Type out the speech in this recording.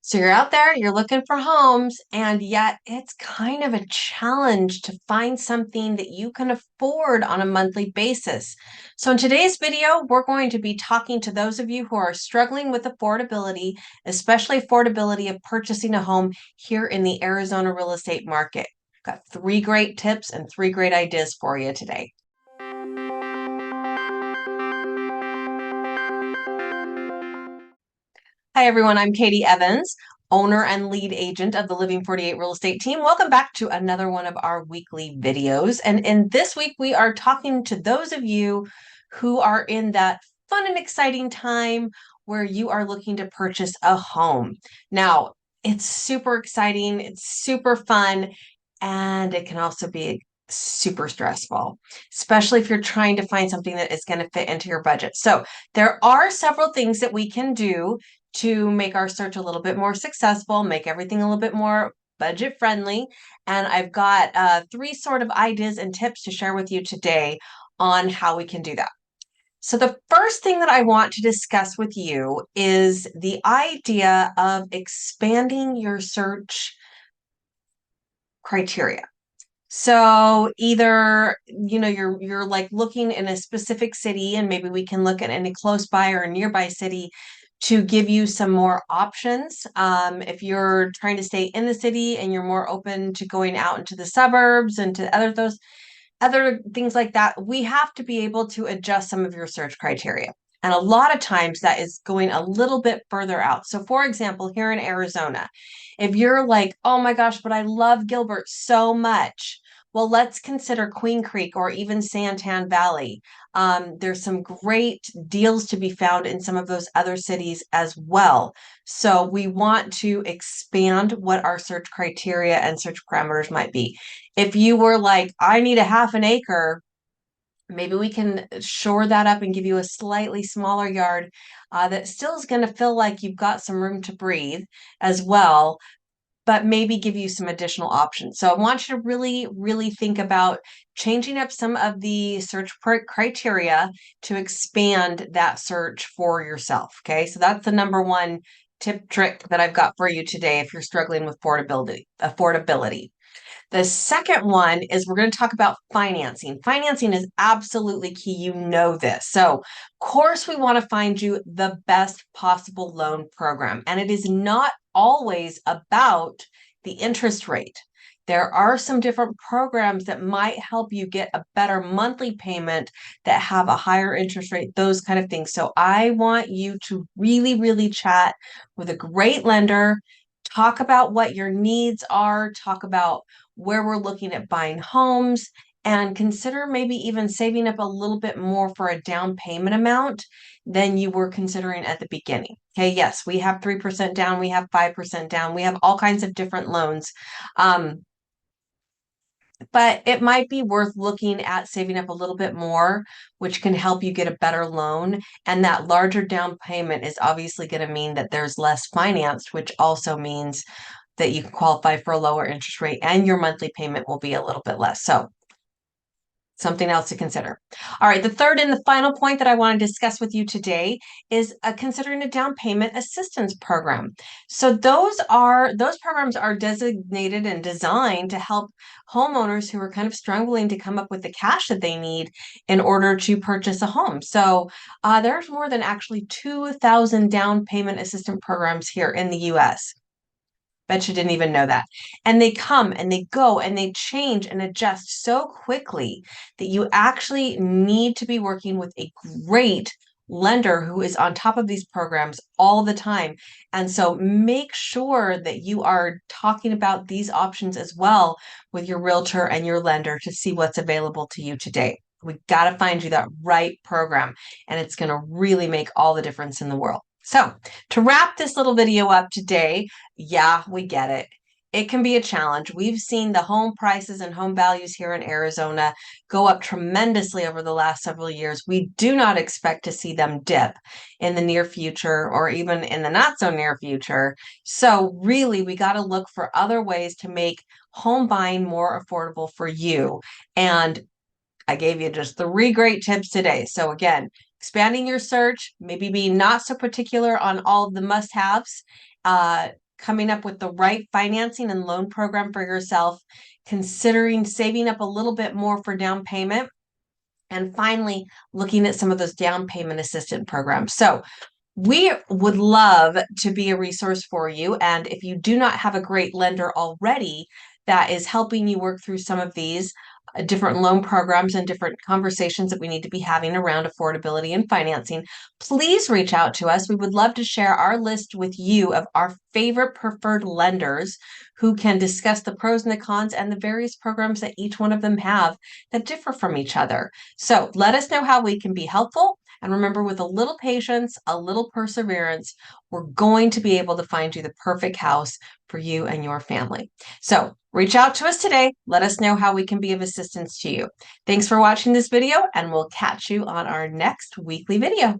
So you're out there, you're looking for homes, and yet it's kind of a challenge to find something that you can afford on a monthly basis. So in today's video, we're going to be talking to those of you who are struggling with affordability, especially affordability of purchasing a home here in the Arizona real estate market. Got three great tips and three great ideas for you today. Hi, everyone. I'm Katie Evans, owner and lead agent of the Living 48 real estate team. Welcome back to another one of our weekly videos. And in this week, we are talking to those of you who are in that fun and exciting time where you are looking to purchase a home. Now, it's super exciting, it's super fun, and it can also be super stressful, especially if you're trying to find something that is going to fit into your budget. So there are several things that we can do to make our search a little bit more successful, make everything a little bit more budget friendly. And I've got three sort of ideas and tips to share with you today on how we can do that. So the first thing that I want to discuss with you is the idea of expanding your search criteria. So either, you're like looking in a specific city, and maybe we can look at any close by or a nearby city to give you some more options. If you're trying to stay in the city and you're more open to going out into the suburbs and to other things like that, we have to be able to adjust some of your search criteria. And a lot of times that is going a little bit further out. So for example, here in Arizona, if you're like, oh my gosh, but I love Gilbert so much, well, let's consider Queen Creek or even Santan Valley. There's some great deals to be found in some of those other cities as well. So we want to expand what our search criteria and search parameters might be. If you were like, I need a half an acre, maybe we can shore that up and give you a slightly smaller yard that still is going to feel like you've got some room to breathe as well, but maybe give you some additional options. So I want you to really, really think about changing up some of the search criteria to expand that search for yourself. Okay, so that's the number one tip trick that I've got for you today if you're struggling with affordability. The second one is we're going to talk about financing. Financing is absolutely key. You know this. So, of course, we want to find you the best possible loan program. And it is not always about the interest rate. There are some different programs that might help you get a better monthly payment that have a higher interest rate, those kind of things. So I want you to really, really chat with a great lender, talk about what your needs are, talk about where we're looking at buying homes, and consider maybe even saving up a little bit more for a down payment amount than you were considering at the beginning. Okay, yes, we have 3% down, we have 5% down, we have all kinds of different loans. But it might be worth looking at saving up a little bit more, which can help you get a better loan. And that larger down payment is obviously going to mean that there's less financed, which also means that you can qualify for a lower interest rate and your monthly payment will be a little bit less. So something else to consider. All right, the third and the final point that I want to discuss with you today is considering a down payment assistance program. So those programs are designated and designed to help homeowners who are kind of struggling to come up with the cash that they need in order to purchase a home. So there's more than actually 2,000 down payment assistance programs here in the U.S. Bet you didn't even know that. And they come and they go and they change and adjust so quickly that you actually need to be working with a great lender who is on top of these programs all the time. And so make sure that you are talking about these options as well with your realtor and your lender to see what's available to you today. We got to find you that right program, and it's going to really make all the difference in the world. So to wrap this little video up today, yeah, we get it. It can be a challenge. We've seen the home prices and home values here in Arizona go up tremendously over the last several years. We do not expect to see them dip in the near future or even in the not so near future. So really, we got to look for other ways to make home buying more affordable for you. And I gave you just three great tips today. So again, expanding your search, maybe being not so particular on all of the must-haves, coming up with the right financing and loan program for yourself, considering saving up a little bit more for down payment, and finally looking at some of those down payment assistance programs. So we would love to be a resource for you. And if you do not have a great lender already that is helping you work through some of these different loan programs and different conversations that we need to be having around affordability and financing, please reach out to us. We would love to share our list with you of our favorite preferred lenders who can discuss the pros and the cons and the various programs that each one of them have that differ from each other. So let us know how we can be helpful. And remember, with a little patience, a little perseverance, we're going to be able to find you the perfect house for you and your family. So reach out to us today. Let us know how we can be of assistance to you. Thanks for watching this video, and we'll catch you on our next weekly video.